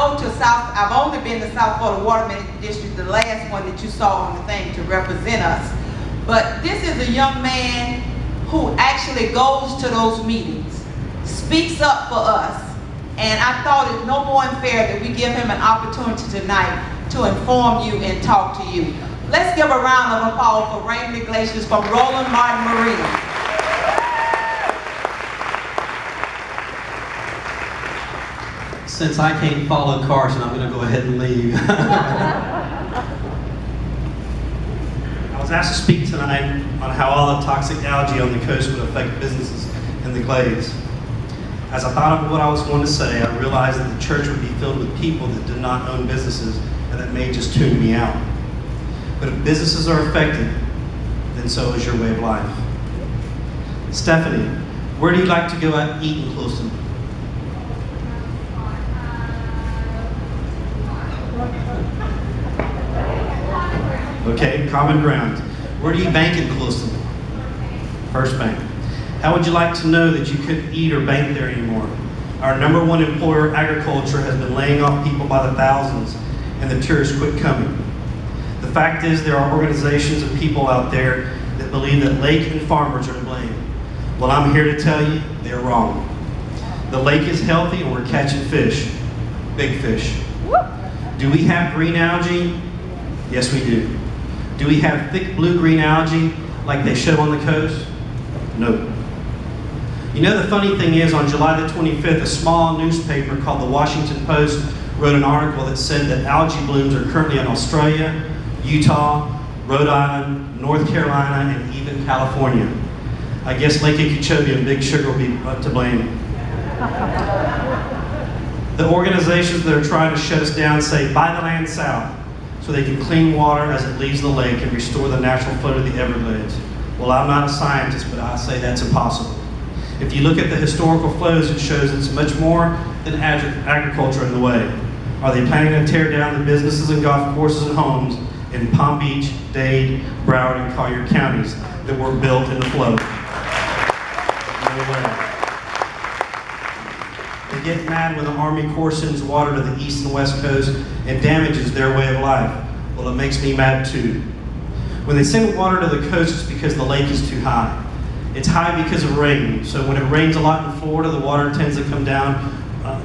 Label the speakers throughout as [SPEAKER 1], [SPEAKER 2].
[SPEAKER 1] I've only been to South Florida Water Management District, the last one that you saw on the thing to represent us. But this is a young man who actually goes to those meetings, speaks up for us, and I thought it no more unfair that we give him an opportunity tonight to inform you and talk to you. Let's give a round of applause for Raymond Iglesias from Roland Martin Marina.
[SPEAKER 2] Since I can't follow Carson, I'm going to go ahead and leave.
[SPEAKER 3] I was asked to speak tonight on how all the toxic algae on the coast would affect businesses in the Glades. As I thought of what I was going to say, I realized that the church would be filled with people that did not own businesses and that may just tune me out. But if businesses are affected, then so is your way of life. Stephanie, where do you like to go out and eat in Clewiston? Okay, common ground. Where do you bank in Clewiston? First Bank. How would you like to know that you couldn't eat or bank there anymore? Our #1 employer, agriculture, has been laying off people by the thousands, and the tourists quit coming. The fact is, there are organizations and people out there that believe that lake and farmers are to blame. Well, I'm here to tell you, they're wrong. The lake is healthy and we're catching fish. Big fish. Do we have green algae? Yes, we do. Do we have thick blue-green algae like they show on the coast? No. You know, the funny thing is, on July the 25th, a small newspaper called the Washington Post wrote an article that said that algae blooms are currently in Australia, Utah, Rhode Island, North Carolina, and even California. I guess Lake Okeechobee and Big Sugar will be to blame. The organizations that are trying to shut us down say, buy the land south, so they can clean water as it leaves the lake and restore the natural flow to the Everglades. Well, I'm not a scientist, but I say that's impossible. If you look at the historical flows, it shows it's much more than agriculture in the way. Are they planning to tear down the businesses and golf courses and homes in Palm Beach, Dade, Broward, and Collier counties that were built in the flow? No way. They get mad when the Army Corps sends water to the east and west coast and damages their way of life. Well, it makes me mad too. When they send water to the coast, it's because the lake is too high. It's high because of rain. So when it rains a lot in Florida, the water tends to come down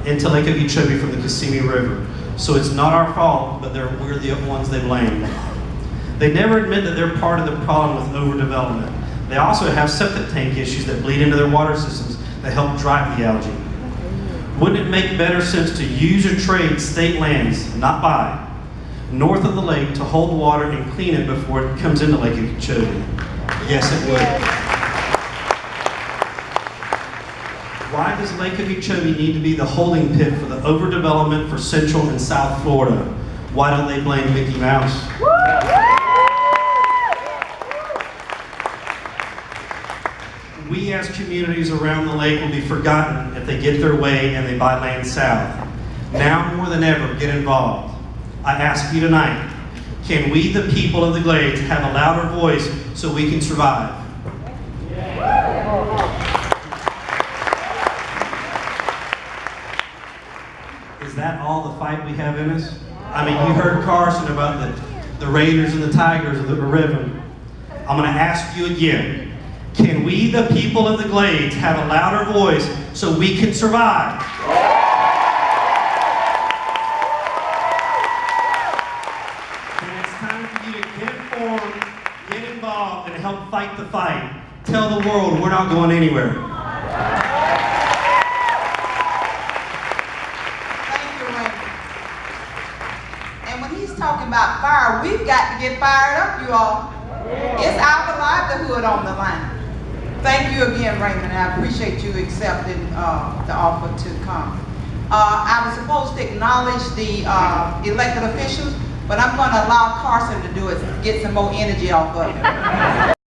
[SPEAKER 3] into Lake Okeechobee from the Kissimmee River. So it's not our fault, but we're the ones they blame. They never admit that they're part of the problem with overdevelopment. They also have septic tank issues that bleed into their water systems that help drive the algae. Wouldn't it make better sense to use or trade state lands, not buy, north of the lake to hold water and clean it before it comes into Lake Okeechobee? Yes, it would. Why does Lake Okeechobee need to be the holding pit for the overdevelopment for Central and South Florida? Why don't they blame Mickey Mouse? We as communities around the lake will be forgotten if they get their way and they buy land south. Now more than ever, get involved. I ask you tonight, can we, the people of the Glades, have a louder voice so we can survive? Is that all the fight we have in us? I mean, you heard Carson about the Raiders and the Tigers of the river. I'm going to ask you again. Can we, the people of the Glades, have a louder voice so we can survive? And it's time for you to get informed, get involved, and help fight the fight. Tell the world we're not going anywhere.
[SPEAKER 1] Thank you, Raymond. And when he's talking about fire, we've got to get fired up, you all. It's our livelihood on the line. Thank you again, Raymond. I appreciate you accepting the offer to come. I was supposed to acknowledge the elected officials, but I'm going to allow Carson to do it, get some more energy off of it.